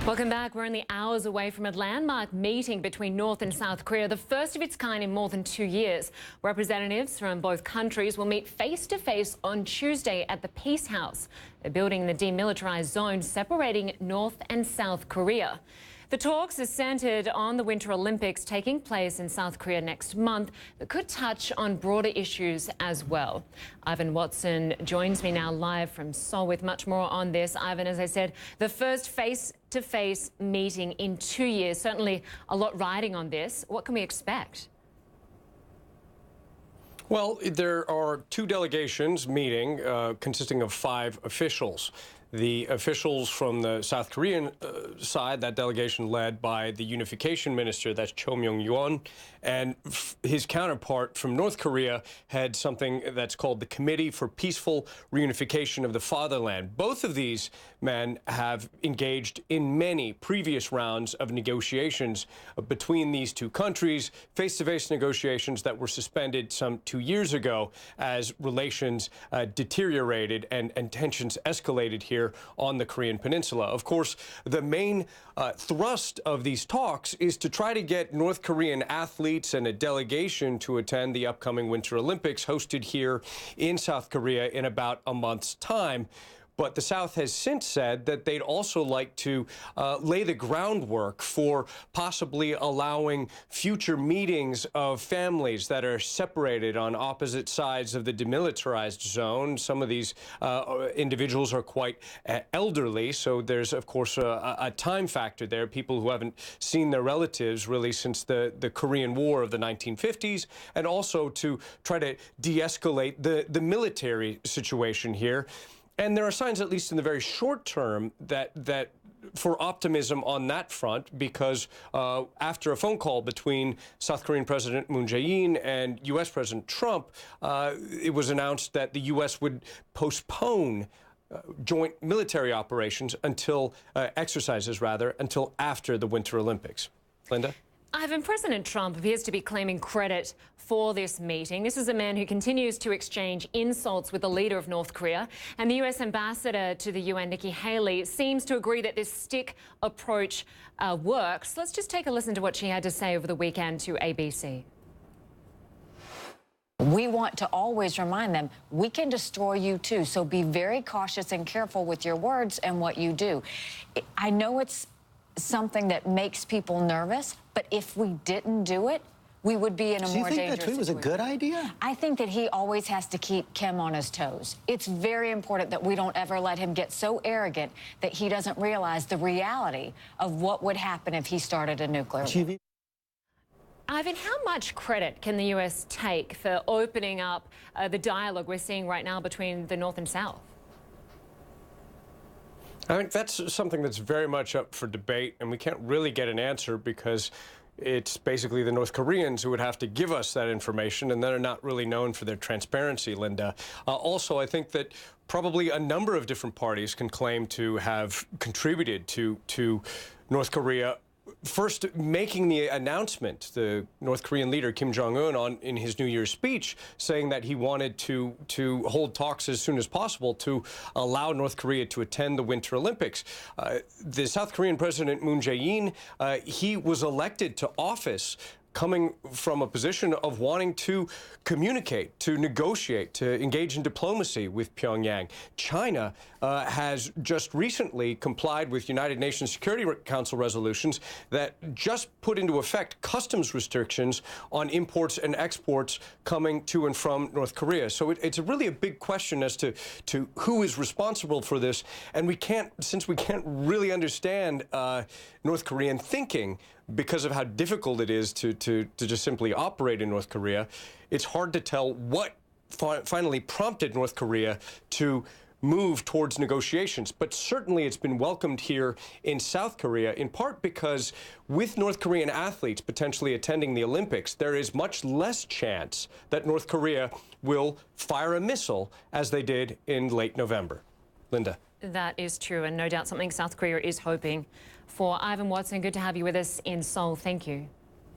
Welcome back. We're only hours away from a landmark meeting between North and South Korea, the first of its kind in more than 2 years. Representatives from both countries will meet face-to-face on Tuesday at the Peace House, a building in the demilitarized zone separating North and South Korea. The talks are centered on the Winter Olympics taking place in South Korea next month that could touch on broader issues as well. Ivan Watson joins me now live from Seoul with much more on this. Ivan, as I said, the first face-to-face meeting in 2 years. Certainly a lot riding on this. What can we expect? Well, there are two delegations meeting consisting of 5 officials. The officials from the South Korean side, that delegation led by the unification minister, that's Cho Myung-yeon, and his counterpart from North Korea had something that's called the Committee for Peaceful Reunification of the Fatherland. Both of these men have engaged in many previous rounds of negotiations between these two countries, face-to-face negotiations that were suspended some 2 years ago as relations deteriorated and tensions escalated here on the Korean Peninsula. Of course, the main thrust of these talks is to try to get North Korean athletes and a delegation to attend the upcoming Winter Olympics hosted here in South Korea in about a month's time. But the South has since said that they'd also like to lay the groundwork for possibly allowing future meetings of families that are separated on opposite sides of the demilitarized zone. Some of these individuals are quite elderly, so there's, of course, a time factor there, people who haven't seen their relatives really since the Korean War of the 1950s, and also to try to de-escalate the military situation here. And there are signs, at least in the very short term, that for optimism on that front, because after a phone call between South Korean President Moon Jae-in and U.S. President Trump, it was announced that the U.S. would postpone joint military operations until exercises, until after the Winter Olympics. Linda? Ivan, President Trump appears to be claiming credit for this meeting. This is a man who continues to exchange insults with the leader of North Korea. And the U.S. ambassador to the UN, Nikki Haley, seems to agree that this stick approach works. Let's just take a listen to what she had to say over the weekend to ABC. We want to always remind them, we can destroy you too. So be very cautious and careful with your words and what you do. I know it's something that makes people nervous, but if we didn't do it, we would be in a more dangerous situation. Do you think that tweet was a good idea? I think that he always has to keep Kim on his toes. It's very important that we don't ever let him get so arrogant that he doesn't realize the reality of what would happen if he started a nuclear war. Ivan, how much credit can the U.S. take for opening up the dialogue we're seeing right now between the North and South? I think that's something that's very much up for debate, and we can't really get an answer because it's basically the North Koreans who would have to give us that information, and they're not really known for their transparency, Linda. Also, I think that probably a number of different parties can claim to have contributed to North Korea first making the announcement, the North Korean leader Kim Jong-un in his New Year's speech, saying that he wanted to hold talks as soon as possible to allow North Korea to attend the Winter Olympics. The South Korean President Moon Jae-in, he was elected to office coming from a position of wanting to communicate, to negotiate, to engage in diplomacy with Pyongyang. China has just recently complied with United Nations Security Council resolutions that just put into effect customs restrictions on imports and exports coming to and from North Korea. So it's really a big question as to who is responsible for this. And since we can't really understand North Korean thinking, because of how difficult it is to just simply operate in North Korea, it's hard to tell what finally prompted North Korea to move towards negotiations. But certainly it's been welcomed here in South Korea, in part because with North Korean athletes potentially attending the Olympics, there is much less chance that North Korea will fire a missile as they did in late November. Linda. That is true, and no doubt something South Korea is hoping for. Ivan Watson, good to have you with us in Seoul. Thank you.